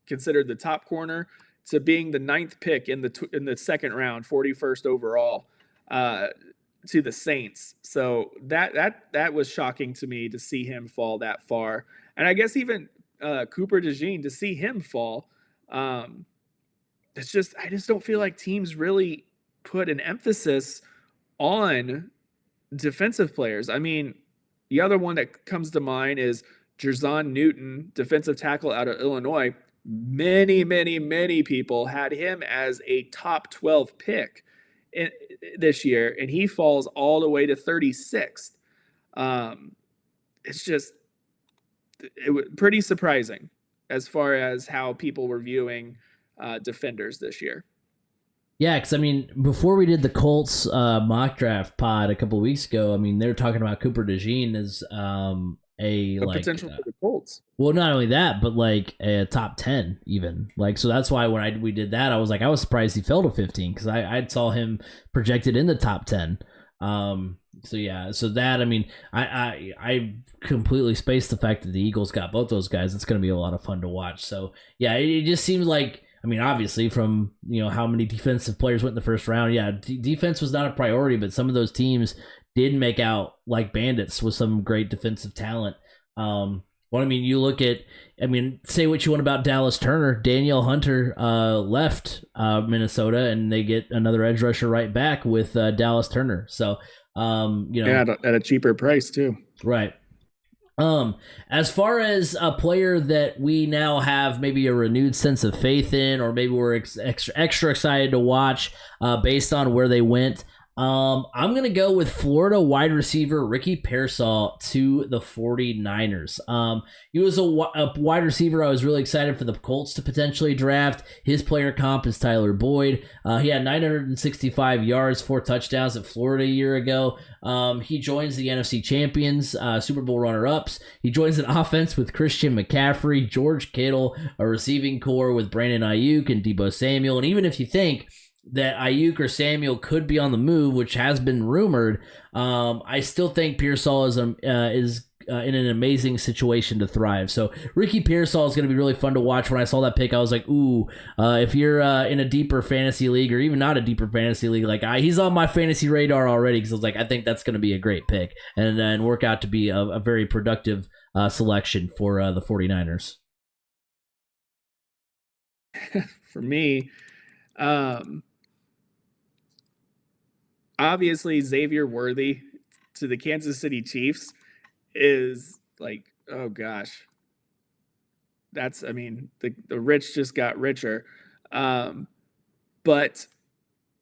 considered the top corner to being the 9th pick in the second round, 41st overall, to the Saints. So that was shocking to me to see him fall that far. And I guess even Cooper DeJean, to see him fall, I just don't feel like teams really put an emphasis on defensive players. I mean, the other one that comes to mind is Jerzon Newton, defensive tackle out of Illinois. Many people had him as a top 12 pick this year, and he falls all the way to 36th. It's just it was pretty surprising as far as how people were viewing defenders this year. Yeah, because I mean, before we did the Colts mock draft pod a couple of weeks ago, I mean, they were talking about Cooper DeJean as a potential for the Colts. Well, not only that, but like a top 10 even. Like, so that's why when we did that, I was surprised he fell to 15 because I saw him projected in the top 10. So yeah, so that, I mean, I completely spaced the fact that the Eagles got both those guys. It's going to be a lot of fun to watch. So yeah, it just seems like, I mean, obviously from, how many defensive players went in the first round. Yeah, defense was not a priority, but some of those teams did make out like bandits with some great defensive talent. Well, I mean, you look at, say what you want about Dallas Turner. Danielle Hunter left Minnesota, and they get another edge rusher right back with Dallas Turner. So, at a cheaper price too. Right. As far as a player that we now have maybe a renewed sense of faith in, or maybe we're extra excited to watch based on where they went, I'm going to go with Florida wide receiver Ricky Pearsall to the 49ers. He was a wide receiver I was really excited for the Colts to potentially draft. His player comp is Tyler Boyd. He had 965 yards, 4 touchdowns at Florida a year ago. He joins the NFC champions, Super Bowl runner-ups. He joins an offense with Christian McCaffrey, George Kittle, a receiving core with Brandon Ayuk and Deebo Samuel. And even if you think that Ayuk or Samuel could be on the move, which has been rumored, I still think Pearsall is in an amazing situation to thrive. So Ricky Pearsall is going to be really fun to watch. When I saw that pick, I was like, ooh, if you're in a deeper fantasy league, or even not a deeper fantasy league, like he's on my fantasy radar already, because I was like, I think that's going to be a great pick and work out to be a very productive selection for the 49ers. For me, obviously Xavier Worthy to the Kansas City Chiefs is like, oh gosh, that's, I mean, the rich just got richer. But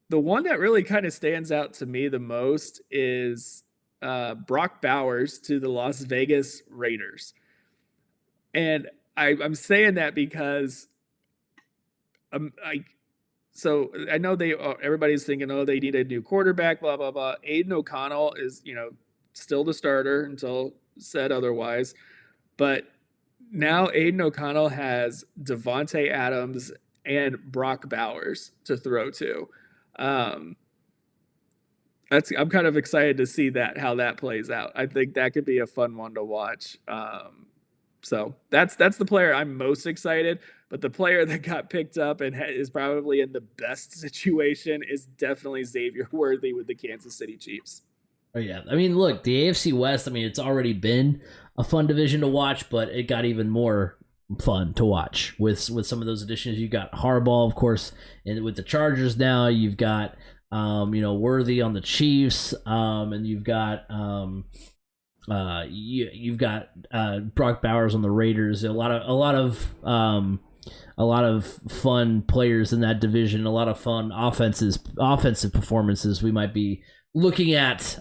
the one that really kind of stands out to me the most is Brock Bowers to the Las Vegas Raiders. And I'm saying that because I so I know everybody's thinking, oh, they need a new quarterback, blah blah blah. Aiden O'Connell is, still the starter until said otherwise, but now Aiden O'Connell has Devontae Adams and Brock Bowers to throw to. Um, I'm kind of excited to see how that plays out. I think that could be a fun one to watch. So that's the player I'm most excited. But the player that got picked up and is probably in the best situation is definitely Xavier Worthy with the Kansas City Chiefs. Oh yeah, I mean, look, the AFC West. I mean, it's already been a fun division to watch, but it got even more fun to watch with some of those additions. You got Harbaugh, of course, and with the Chargers now, you've got Worthy on the Chiefs, and you've got you've got Brock Bowers on the Raiders. A lot of fun players in that division. A lot of fun offensive performances we might be looking at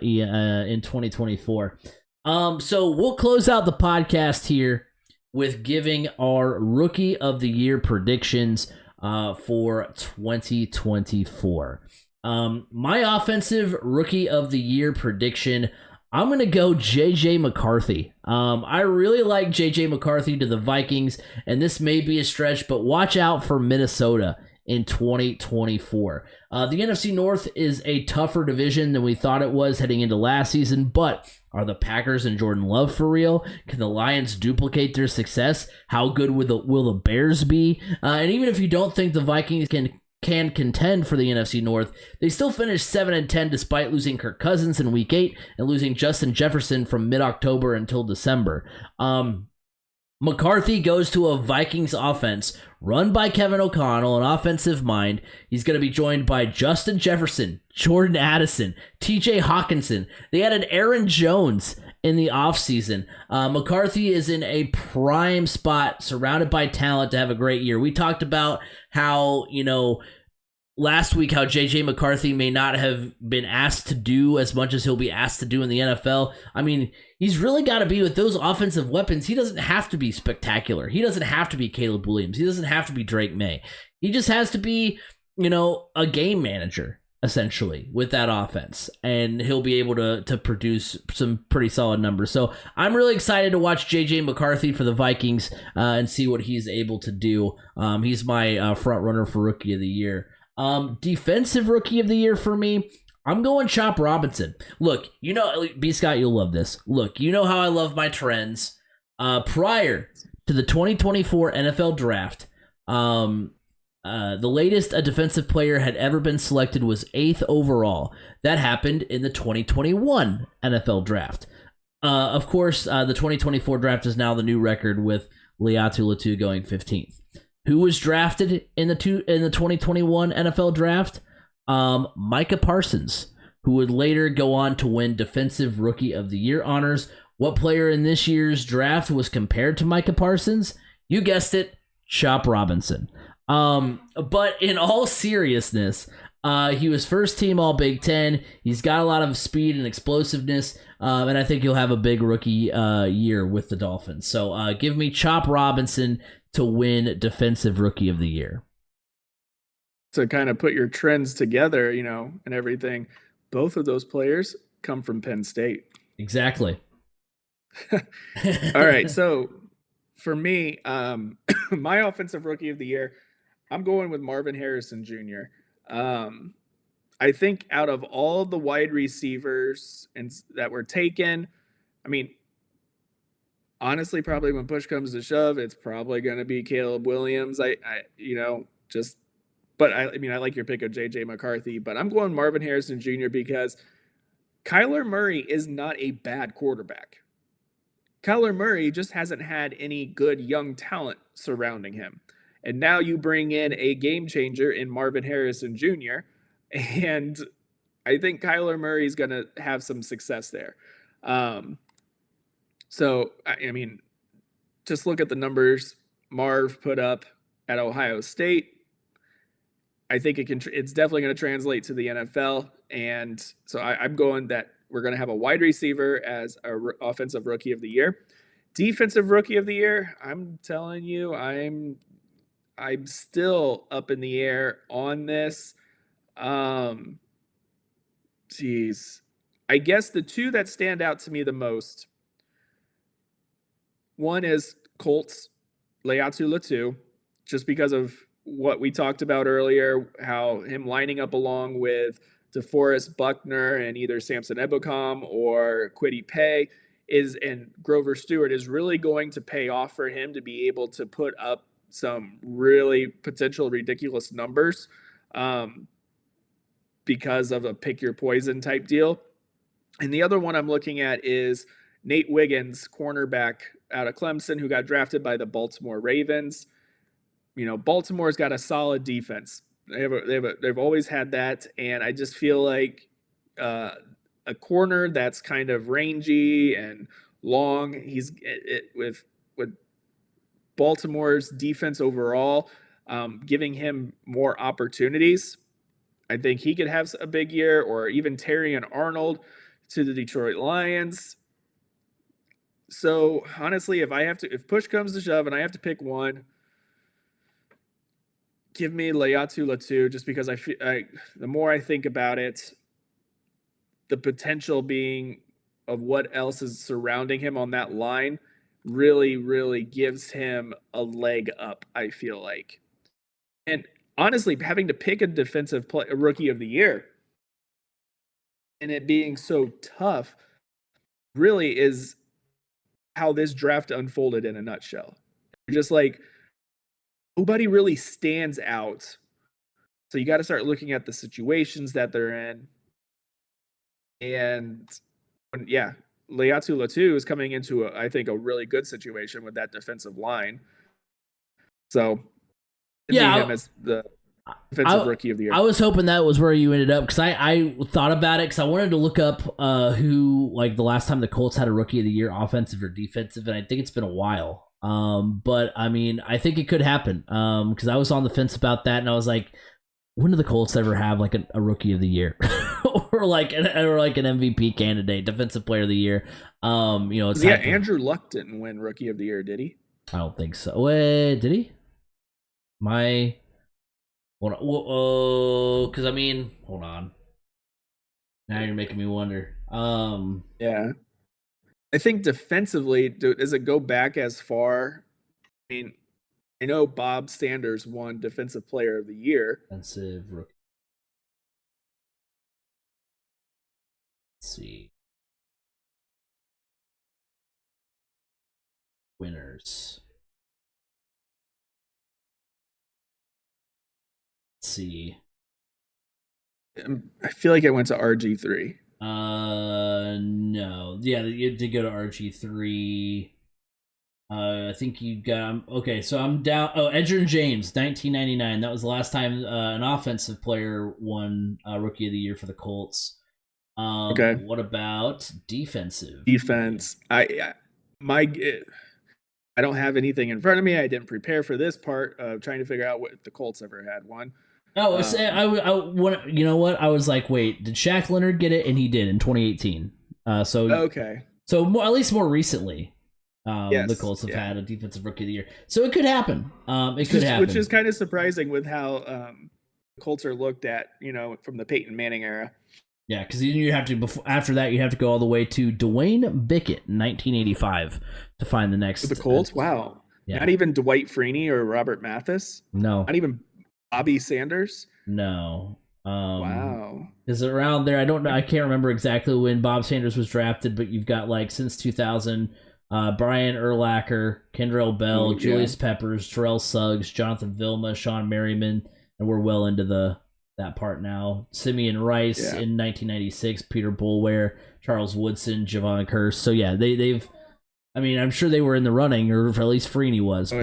in 2024. So we'll close out the podcast here with giving our Rookie of the Year predictions for 2024. My offensive Rookie of the Year prediction, I'm going to go J.J. McCarthy. I really like J.J. McCarthy to the Vikings, and this may be a stretch, but watch out for Minnesota in 2024. The NFC North is a tougher division than we thought it was heading into last season, but are the Packers and Jordan Love for real? Can the Lions duplicate their success? How good will the Bears be? And even if you don't think the Vikings can contend for the NFC North, they still finished 7-10 despite losing Kirk Cousins in Week 8 and losing Justin Jefferson from mid-October until December. McCarthy goes to a Vikings offense run by Kevin O'Connell, an offensive mind. He's going to be joined by Justin Jefferson, Jordan Addison, TJ Hawkinson. They added Aaron Jones in the offseason. McCarthy is in a prime spot, surrounded by talent to have a great year. We talked about how, last week, how J.J. McCarthy may not have been asked to do as much as he'll be asked to do in the NFL. I mean, he's really got to be with those offensive weapons. He doesn't have to be spectacular. He doesn't have to be Caleb Williams. He doesn't have to be Drake May. He just has to be, a game manager, essentially, with that offense. And he'll be able to produce some pretty solid numbers. So I'm really excited to watch J.J. McCarthy for the Vikings and see what he's able to do. He's my front runner for Rookie of the Year. Defensive Rookie of the Year for me, I'm going Chop Robinson. Look, B. Scott, you'll love this. Look, you know how I love my trends. Prior to the 2024 NFL Draft, the latest a defensive player had ever been selected was 8th overall. That happened in the 2021 NFL Draft. Of course, the 2024 Draft is now the new record with Liatu Latu going 15th. Who was drafted in the 2021 NFL Draft? Micah Parsons, who would later go on to win Defensive Rookie of the Year honors. What player in this year's draft was compared to Micah Parsons? You guessed it, Chop Robinson. But in all seriousness, he was first team All Big Ten. He's got a lot of speed and explosiveness, and I think he'll have a big rookie year with the Dolphins. So give me Chop Robinson to win Defensive Rookie of the Year. To kind of put your trends together, and everything, both of those players come from Penn State. Exactly. All right, so for me, my Offensive Rookie of the Year, I'm going with Marvin Harrison Jr. I think out of all the wide receivers that were taken, I mean, honestly, probably when push comes to shove, it's probably going to be Caleb Williams. I like your pick of J.J. McCarthy, but I'm going Marvin Harrison Jr. because Kyler Murray is not a bad quarterback. Kyler Murray just hasn't had any good young talent surrounding him. And now you bring in a game changer in Marvin Harrison Jr., and I think Kyler Murray is going to have some success there. So, I mean, just look at the numbers Marv put up at Ohio State. I think it's definitely going to translate to the NFL. And so I'm going that we're going to have a wide receiver as our offensive rookie of the year. Defensive rookie of the year, I'm telling you, I'm still up in the air on this. Geez. I guess the two that stand out to me the most, one is Colts, Leatu Latu, just because of what we talked about earlier, how him lining up along with DeForest Buckner and either Samson Ebukam or Kwity Paye and Grover Stewart is really going to pay off for him to be able to put up some really potential ridiculous numbers because of a pick your poison type deal. And the other one I'm looking at is Nate Wiggins, cornerback out of Clemson, who got drafted by the Baltimore Ravens. You know, Baltimore's got a solid defense. They've always had that, and I just feel like a corner that's kind of rangy and long. He's with Baltimore's defense overall, giving him more opportunities. I think he could have a big year, or even Terry and Arnold to the Detroit Lions. So honestly, if push comes to shove and I have to pick one, give me Leatu Latu, just because the more I think about it, the potential being of what else is surrounding him on that line really, really gives him a leg up, I feel like. And honestly, having to pick a rookie of the year and it being so tough really is how this draft unfolded in a nutshell. Just like nobody really stands out. So you got to start looking at the situations that they're in. And yeah, Leatu Latu is coming into, I think, a really good situation with that defensive line. So yeah, him as the defensive rookie of the year. I was hoping that was where you ended up, because I thought about it, because I wanted to look up who, like, the last time the Colts had a rookie of the year, offensive or defensive, and I think it's been a while. But I mean, I think it could happen. Because I was on the fence about that, and I was like, when do the Colts ever have like a rookie of the year, or like an MVP candidate, defensive player of the year? Andrew Luck didn't win rookie of the year, did he? I don't think so. Wait, did he? Because I mean, hold on. Now you're making me wonder. Yeah. I think defensively, does it go back as far? I mean, I know Bob Sanders won Defensive Player of the Year. Defensive rookie. Let's see. Winners. Let's see. I feel like it went to RG3. No. Yeah, you did go to RG3. I think you got... Okay, so I'm down... Oh, Edgerrin James, 1999. That was the last time an offensive player won Rookie of the Year for the Colts. Okay. What about defensive? Defense. I don't have anything in front of me. I didn't prepare for this part of trying to figure out what the Colts ever had one. Oh, you know what? I was like, wait, did Shaq Leonard get it? And he did in 2018. Okay. So at least more recently, yes, the Colts have had a defensive rookie of the year. So it could happen. Could happen. Which is kind of surprising with how the Colts are looked at, from the Peyton Manning era. Yeah, because you have to after that you have to go all the way to Dwayne Bickett in 1985 to find the next. The Colts, wow. Yeah. Not even Dwight Freeney or Robert Mathis. No. Not even Bobby Sanders. No. Wow. Is it around there? I don't know. I can't remember exactly when Bob Sanders was drafted, but you've got like since 2000, Brian Urlacher, Kendrell Bell, Julius Peppers, Terrell Suggs, Jonathan Vilma, Sean Merriman, and we're well into that part now. Simeon Rice in 1996, Peter Boulware, Charles Woodson, Javon Curse. So yeah, they've. I mean, I'm sure they were in the running, or at least Freeney was. So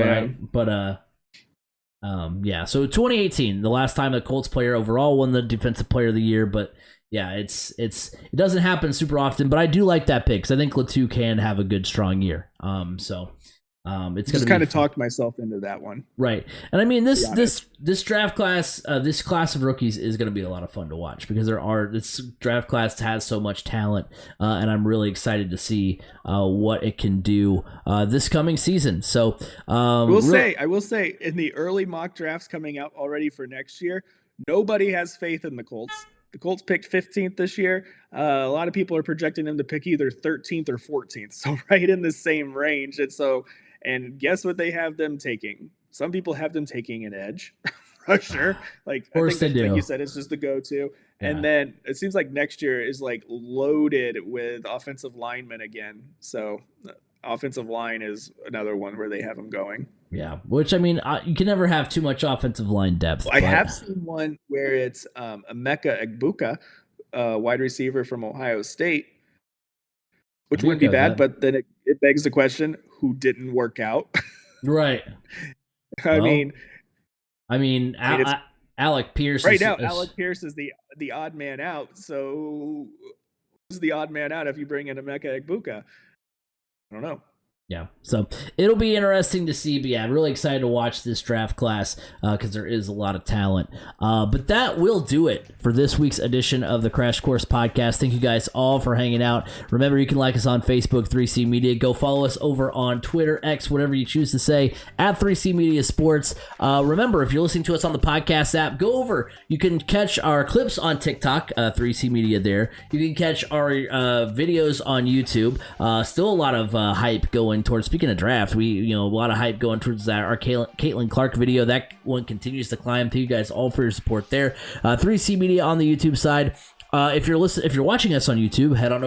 2018, the last time a Colts player overall won the Defensive Player of the Year. But yeah, it doesn't happen super often. But I do like that pick because I think Latu can have a good strong year. So It's Just going to kind be of talked myself into that one. right. And I mean, To be honest. this draft class, this class of rookies is going to be a lot of fun to watch because this draft class has so much talent, and I'm really excited to see what it can do this coming season. So I will say, in the early mock drafts coming out already for next year, nobody has faith in the Colts. The Colts picked 15th this year. A lot of people are projecting them to pick either 13th or 14th, so right in the same range. And guess what they have them taking? Some people have them taking an edge rusher. Like of course they do. like you said, it's just the go-to. Yeah. And then it seems like next year is like loaded with offensive linemen again. So offensive line is another one where they have them going. Yeah, which I mean, you can never have too much offensive line depth. I have seen one where it's Emeka Egbuka, wide receiver from Ohio State, which wouldn't be bad, but then it begs the question, who didn't work out? Right. I mean, Alec Pierce. Right now, Alec Pierce is the odd man out. So who's the odd man out if you bring in Emeka Egbuka? I don't know. Yeah, so it'll be interesting to see. But yeah, I'm really excited to watch this draft class because there is a lot of talent. But that will do it for this week's edition of the Crash Course Podcast. Thank you guys all for hanging out. Remember, you can like us on Facebook, 3C Media. Go follow us over on Twitter, X, whatever you choose to say, at 3C Media Sports. Remember, if you're listening to us on the podcast app, go over. You can catch our clips on TikTok, 3C Media there. You can catch our videos on YouTube. Still a lot of hype going towards, speaking of draft, a lot of hype going towards that. Our Caitlin Clark video, that one continues to climb. Thank you guys all for your support there. 3C Media on the YouTube side. If you're watching us on YouTube, head on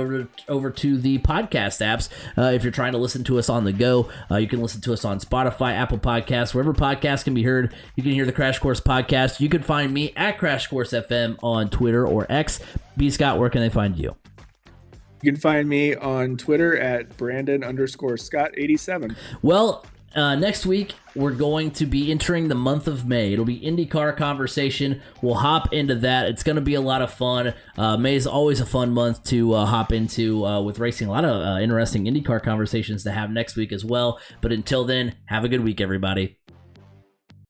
over to the podcast apps. If you're trying to listen to us on the go, you can listen to us on Spotify, Apple Podcasts, wherever podcasts can be heard. You can hear the Crash Course Podcast. You can find me at Crash Course FM on Twitter or X. B. Scott, where can they find you? You can find me on Twitter at Brandon_Scott87. Well, next week, we're going to be entering the month of May. It'll be IndyCar conversation. We'll hop into that. It's going to be a lot of fun. May is always a fun month to hop into with racing. A lot of interesting IndyCar conversations to have next week as well. But until then, have a good week, everybody.